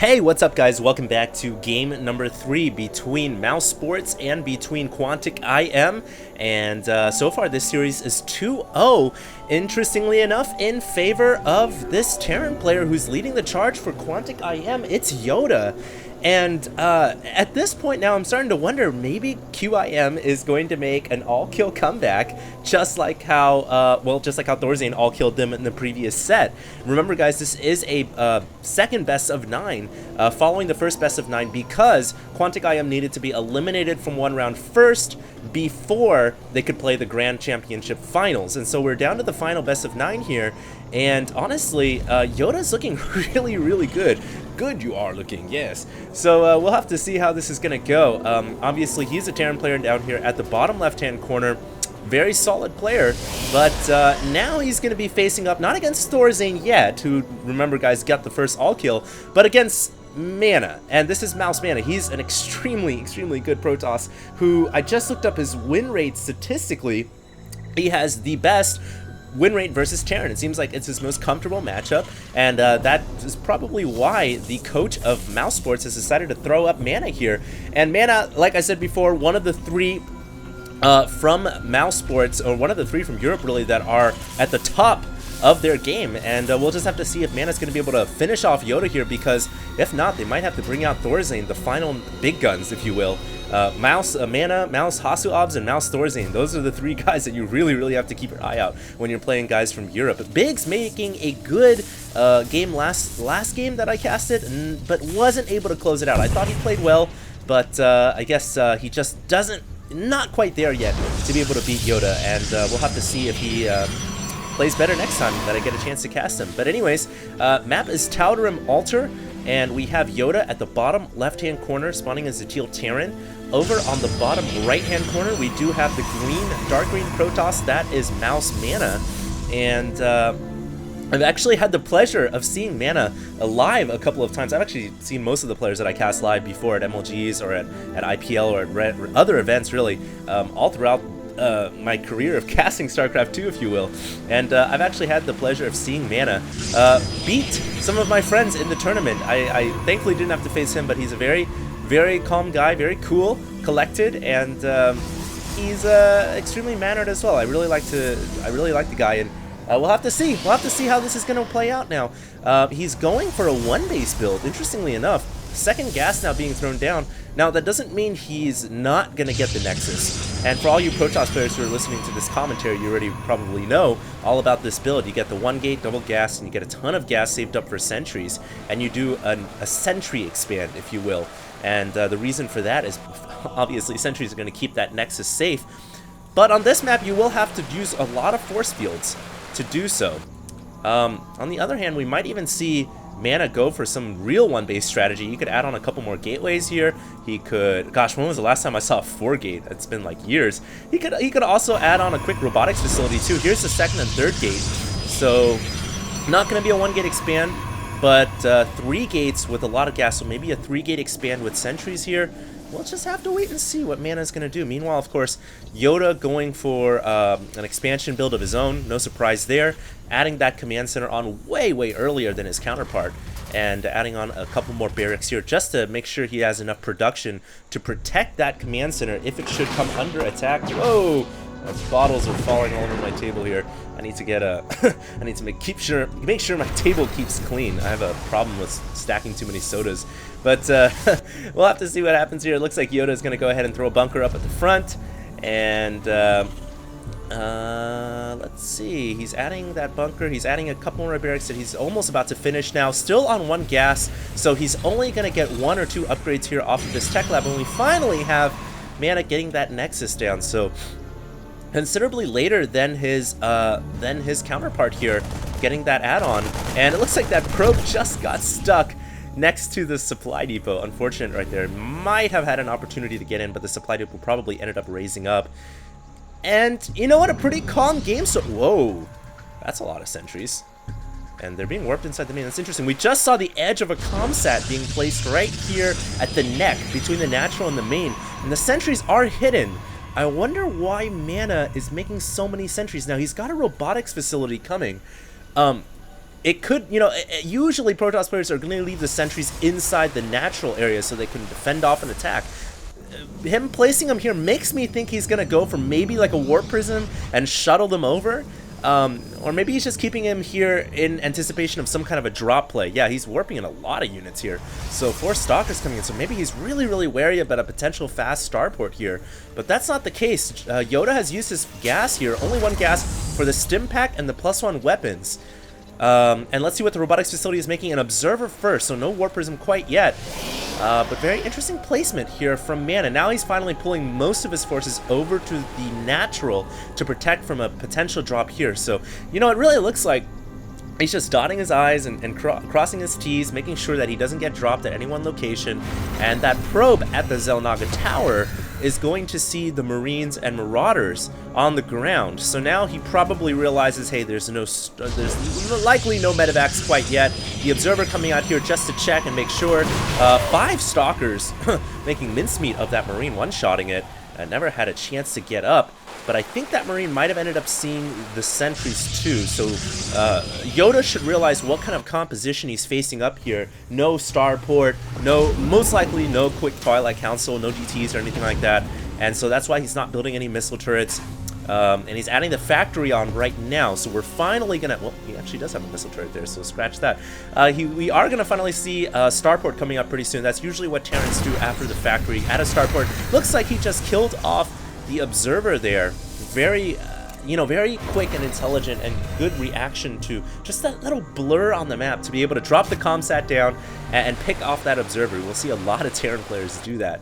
Hey, what's up guys? Welcome back to game number 3 between mousesports and between Quantic IM. And so far this series is 2-0, interestingly enough, in favor of this Terran player who's leading the charge for Quantic IM. It's Yoda. And at this point now, I'm starting to wonder, maybe QIM is going to make an all-kill comeback, just like how, Thorzane all-killed them in the previous set. Remember, guys, this is a second best of 9, following the first best of 9, because Quantic IM needed to be eliminated from one round first before they could play the Grand Championship Finals. And so we're down to the final best of 9 here, and honestly, Yoda's looking really, really good. Good you are looking, yes. So we'll have to see how this is going to go. Obviously, he's a Terran player down here at the bottom left-hand corner. Very solid player, but now he's going to be facing up, not against Thorzane yet, who, remember guys, got the first all-kill, but against Mana, and this is Mouse Mana. He's an extremely, extremely good Protoss, who I just looked up his win rate statistically. He has the best win rate versus Terran. It seems like it's his most comfortable matchup, and that is probably why the coach of mousesports has decided to throw up Mana here. And Mana, like I said before, one of the 3 from mousesports, or one of the 3 from Europe really, that are at the top of their game, and we'll just have to see if Mana's going to be able to finish off Yoda here, because if not, they might have to bring out Thorzane, the final big guns, if you will. Mana, Mouse Hasuobs, and Mouse Thorzane. Those are the 3 guys that you really, really have to keep your eye out when you're playing guys from Europe. Biggs making a good game last game that I casted, but wasn't able to close it out. I thought he played well, but I guess he just not quite there yet to be able to beat Yoda, and we'll have to see if he plays better next time that I get a chance to cast him. But anyways, map is Tal'Darim Altar, and we have Yoda at the bottom left-hand corner, spawning as a Teal Terran. Over on the bottom right-hand corner, we do have the dark green Protoss. That is Mouse Mana, and I've actually had the pleasure of seeing Mana live a couple of times. I've actually seen most of the players that I cast live before at MLGs or at IPL or at other events, really, all throughout my career of casting StarCraft 2, if you will. And I've actually had the pleasure of seeing Mana beat some of my friends in the tournament. I thankfully didn't have to face him, but he's a very, very calm guy, very cool, collected, and he's extremely mannered as well. I really like the guy, and we'll have to see. We'll have to see how this is going to play out now. He's going for a 1-base build, interestingly enough. Second gas now being thrown down. Now, that doesn't mean he's not going to get the Nexus. And for all you Protoss players who are listening to this commentary, you already probably know all about this build. You get the 1-gate double gas, and you get a ton of gas saved up for sentries. And you do a sentry expand, if you will. And the reason for that is, obviously, sentries are going to keep that Nexus safe. But on this map, you will have to use a lot of force fields to do so. On the other hand, we might even see Mana go for some real 1-base strategy. He could add on a couple more gateways here. He could, gosh, when was the last time I saw a 4-gate? It's been like years. He could also add on a quick robotics facility too. Here's the 2nd and 3rd gate. So not going to be a 1-gate expand, but 3 gates with a lot of gas. So maybe a 3-gate expand with sentries here. We'll just have to wait and see what Mana is going to do. Meanwhile, of course, Yoda going for an expansion build of his own. No surprise there. Adding that command center on way, way earlier than his counterpart. And adding on a couple more barracks here just to make sure he has enough production to protect that command center if it should come under attack. Whoa! Those bottles are falling all over my table here. I need to get a I need to make sure my table keeps clean. I have a problem with stacking too many sodas. But we'll have to see what happens here. It looks like Yoda is going to go ahead and throw a bunker up at the front. And let's see. He's adding that bunker. He's adding a couple more barracks that he's almost about to finish now. Still on 1 gas. So he's only going to get 1 or 2 upgrades here off of this tech lab. And we finally have Mana getting that Nexus down. So considerably later than his counterpart here, getting that add-on. And it looks like that probe just got stuck next to the supply depot. Unfortunate right there. Might have had an opportunity to get in, but the supply depot probably ended up raising up. And you know what? A pretty calm game. So, whoa, that's a lot of sentries. And they're being warped inside the main. That's interesting. We just saw the edge of a comsat being placed right here at the neck between the natural and the main. And the sentries are hidden. I wonder why Mana is making so many sentries. Now, he's got a robotics facility coming. it could, you know, usually Protoss players are going to leave the sentries inside the natural area so they can defend off an attack. Him placing them here makes me think he's going to go for maybe like a Warp Prism and shuttle them over. Or maybe he's just keeping him here in anticipation of some kind of a drop play. Yeah, he's warping in a lot of units here. So 4 Stalkers coming in, so maybe he's really, really wary about a potential fast starport here. But that's not the case. Yoda has used his gas here, only 1 gas for the stim pack and the +1 weapons. And let's see what the robotics facility is making. An observer first, so no Warp Prism quite yet. But very interesting placement here from Mana. Now he's finally pulling most of his forces over to the natural to protect from a potential drop here. So, you know, it really looks like he's just dotting his I's and crossing his T's, making sure that he doesn't get dropped at any one location. And that probe at the Xel'Naga Tower is going to see the Marines and Marauders on the ground. So now he probably realizes, hey, there's likely no medevacs quite yet. The Observer coming out here just to check and make sure. 5 Stalkers making mincemeat of that Marine, one-shotting it. Never had a chance to get up. But I think that Marine might have ended up seeing the sentries too. So Yoda should realize what kind of composition he's facing up here. No starport, most likely no quick Twilight Council, no DTs or anything like that. And so that's why he's not building any missile turrets. And he's adding the factory on right now. So we're finally gonna, well, he actually does have a missile turret there, so scratch that. We are gonna finally see starport coming up pretty soon. That's usually what Terrans do after the factory. At a starport, looks like he just killed off the observer there. Very, you know, very quick and intelligent and good reaction to just that little blur on the map to be able to drop the comsat down and pick off that observer. We'll see a lot of Terran players do that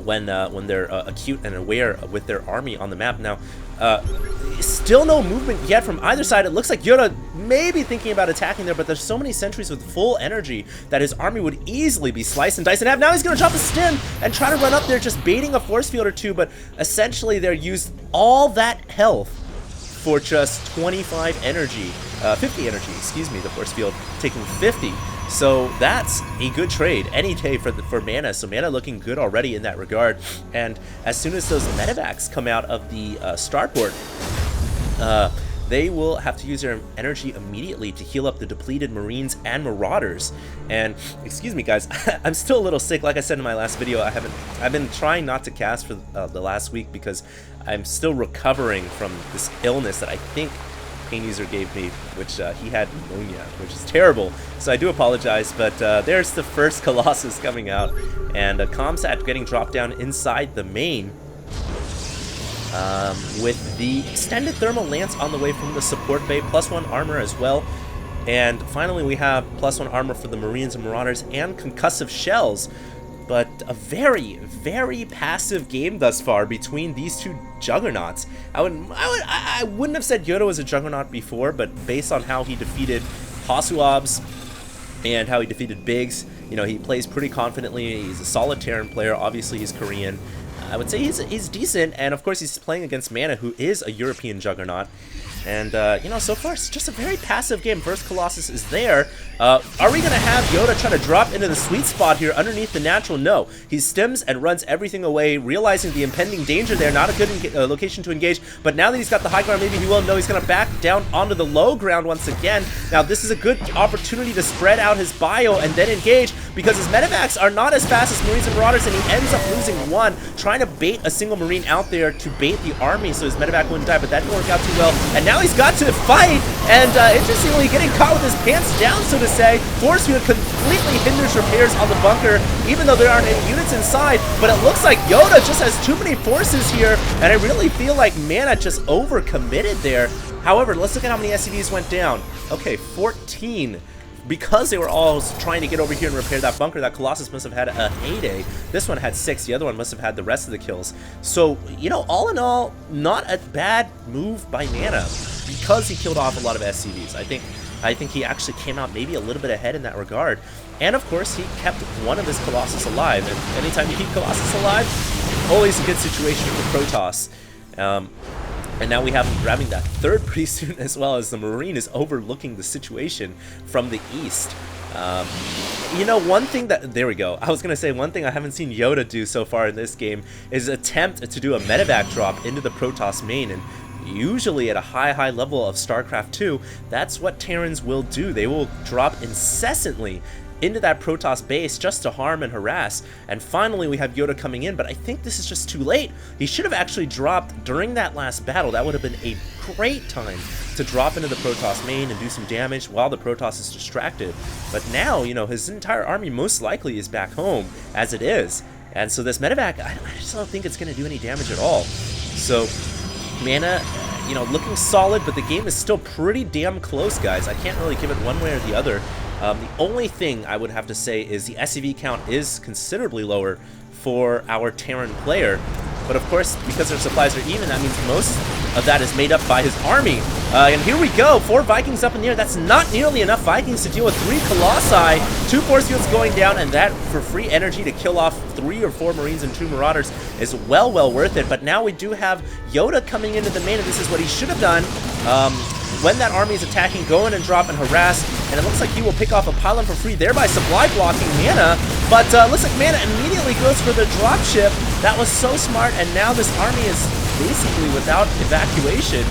when they're acute and aware with their army on the map. Now, still no movement yet from either side. It looks like Yoda may be thinking about attacking there, but there's so many sentries with full energy that his army would easily be sliced and diced in half. Now he's going to drop a stim and try to run up there, just baiting a force field or two, but essentially they're used all that health for just 25 energy, 50 energy, excuse me, the force field taking 50. So that's a good trade any day for Mana. So Mana looking good already in that regard. And as soon as those medevacs come out of the starport, they will have to use their energy immediately to heal up the depleted Marines and Marauders. And excuse me, guys, I'm still a little sick. Like I said in my last video, I've been trying not to cast for the last week because I'm still recovering from this illness that I think Pain User gave me, which he had pneumonia, which is terrible. So I do apologize, but there's the first Colossus coming out, and a Comsat getting dropped down inside the main. With the extended thermal lance on the way from the support bay, +1 armor as well. And finally we have +1 armor for the Marines and Marauders and concussive shells. But a very, very passive game thus far between these two juggernauts. I wouldn't have said Yoda was a juggernaut before, but based on how he defeated Hasuabs and how he defeated Biggs, you know, he plays pretty confidently. He's a solid Terran player. Obviously he's Korean. I would say he's decent, and of course he's playing against Mana, who is a European juggernaut. And, you know, so far it's just a very passive game. First Colossus is there. Are we going to have Yoda try to drop into the sweet spot here underneath the natural? No. He stims and runs everything away, realizing the impending danger there. Not a good location to engage. But now that he's got the high ground, maybe he will. No, he's going to back down onto the low ground once again. Now, this is a good opportunity to spread out his bio and then engage, because his medevacs are not as fast as Marines and Marauders, and he ends up losing one, trying to bait a single Marine out there to bait the army so his medevac wouldn't die, but that didn't work out too well. And now he's got to fight, and interestingly, getting caught with his pants down, so to say. Force field completely hinders repairs on the bunker, even though there aren't any units inside. But it looks like Yoda just has too many forces here, and I really feel like Mana just overcommitted there. However, let's look at how many SCVs went down. Okay, 14. Because they were all trying to get over here and repair that bunker, that Colossus must have had a heyday. This one had 6, the other one must have had the rest of the kills. So, you know, all in all, not a bad move by Mana, because he killed off a lot of SCVs. I think he actually came out maybe a little bit ahead in that regard. And of course, he kept one of his Colossus alive. And anytime you keep Colossus alive, always a good situation for Protoss. And now we have him grabbing that third pretty soon, as well, as the Marine is overlooking the situation from the east. You know, one thing that, there we go. I was going to say one thing I haven't seen Yoda do so far in this game is attempt to do a medevac drop into the Protoss main. And usually at a high level of StarCraft 2, that's what Terrans will do. They will drop incessantly into that Protoss base just to harm and harass. And finally we have Yoda coming in, but I think this is just too late. He should have actually dropped during that last battle. That would have been a great time to drop into the Protoss main and do some damage while the Protoss is distracted. But now, you know, his entire army most likely is back home as it is. And so this medevac, I just don't think it's going to do any damage at all. So mana, you know, looking solid, but the game is still pretty damn close, guys. I can't really give it one way or the other. The only thing I would have to say is the SCV count is considerably lower for our Terran player. But of course, because their supplies are even, that means most of that is made up by his army. And here we go, 4 Vikings up in the air. That's not nearly enough Vikings to deal with 3 Colossi, 2 force fields going down, and that for free energy to kill off 3 or 4 Marines and 2 Marauders is well worth it. But now we do have Yoda coming into the main, and this is what he should have done. When that army is attacking, go in and drop and harass, and it looks like he will pick off a pylon for free, thereby supply blocking mana. But looks like mana immediately goes for the dropship. That was so smart, and now this army is basically without evacuation,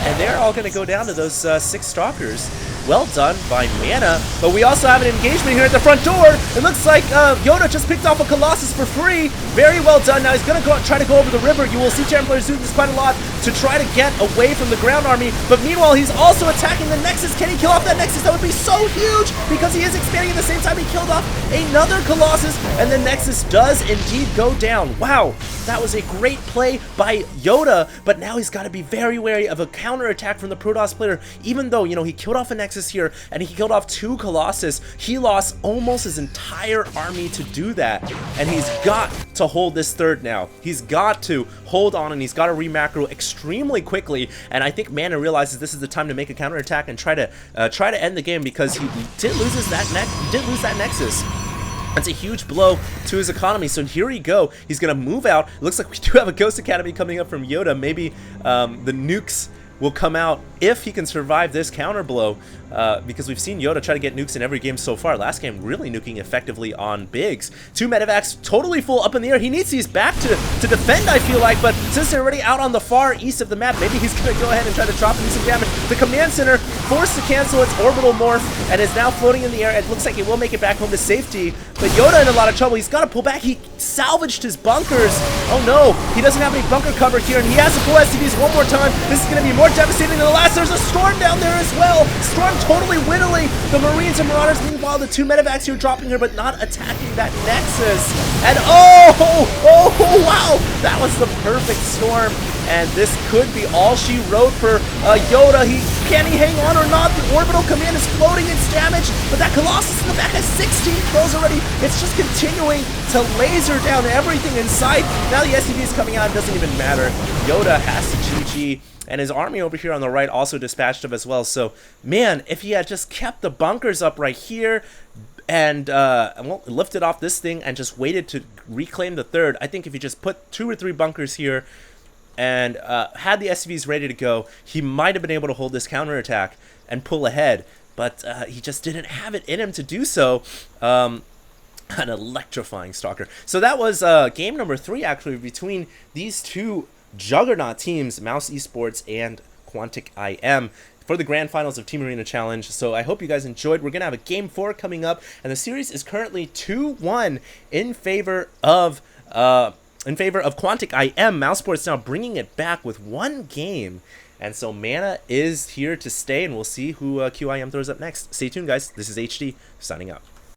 and they're all going to go down to those 6 Stalkers. Well done by Mana, but we also have an engagement here at the front door. It looks like Yoda just picked off a Colossus for free. Very well done. Now he's going to try to go over the river. You will see Terran players do this quite a lot to try to get away from the ground army, but meanwhile he's also attacking the Nexus. Can he kill off that Nexus? That would be so huge because he is expanding at the same time. He killed off another Colossus, and the Nexus does indeed go down. Wow, that was a great play by Yoda, but now he's got to be very wary of a counterattack from the Protoss player. Even though, you know, he killed off a Nexus here and he killed off 2 Colossus, he lost almost his entire army to do that, and he's got to hold this third now. He's got to hold on, and he's got to re-macro extremely quickly, and I think Mana realizes this is the time to make a counterattack and try to end the game, because he did lose that Nexus. That's a huge blow to his economy. So here we go. He's going to move out. Looks like we do have a Ghost Academy coming up from Yoda. Maybe the nukes will come out if he can survive this counter blow, because we've seen Yoda try to get nukes in every game so far. Last game really nuking effectively on Biggs. 2 medevacs totally full up in the air. He needs these back to defend, I feel like, but since they're already out on the far east of the map, maybe he's going to go ahead and try to drop and do some damage. The command center forced to cancel its orbital morph and is now floating in the air. It looks like it will make it back home to safety, but Yoda in a lot of trouble. He's got to pull back. He salvaged his bunkers. Oh no, he doesn't have any bunker cover here, and he has to pull SCVs one more time. This is going to be more devastating than the last. There's a Storm down there as well. Storm totally whittling the Marines and Marauders. Meanwhile, the 2 medevacs here dropping here, but not attacking that Nexus. And oh wow, that was the perfect Storm. And this could be all she wrote for Yoda. Can he hang on or not? The orbital command is floating its damage, but that Colossus in the back has 16 kills already. It's just continuing to laser down everything in sight. Now the SCV is coming out. It doesn't even matter. Yoda has to GG. And his army over here on the right also dispatched him as well. So, man, if he had just kept the bunkers up right here and lifted off this thing and just waited to reclaim the third, I think if he just put 2 or 3 bunkers here and had the SCVs ready to go, he might have been able to hold this counterattack and pull ahead. But he just didn't have it in him to do so. An electrifying Stalker. So that was game number 3, actually, between these 2 juggernaut teams, Mouse Esports and Quantic IM, for the grand finals of Team Arena Challenge. So I hope you guys enjoyed. We're going to have a game 4 coming up, and the series is currently 2-1 in favor of Quantic IM. Mouse Sports now bringing it back with 1 game. And so Mana is here to stay, and we'll see who QIM throws up next. Stay tuned, guys. This is HD, signing out.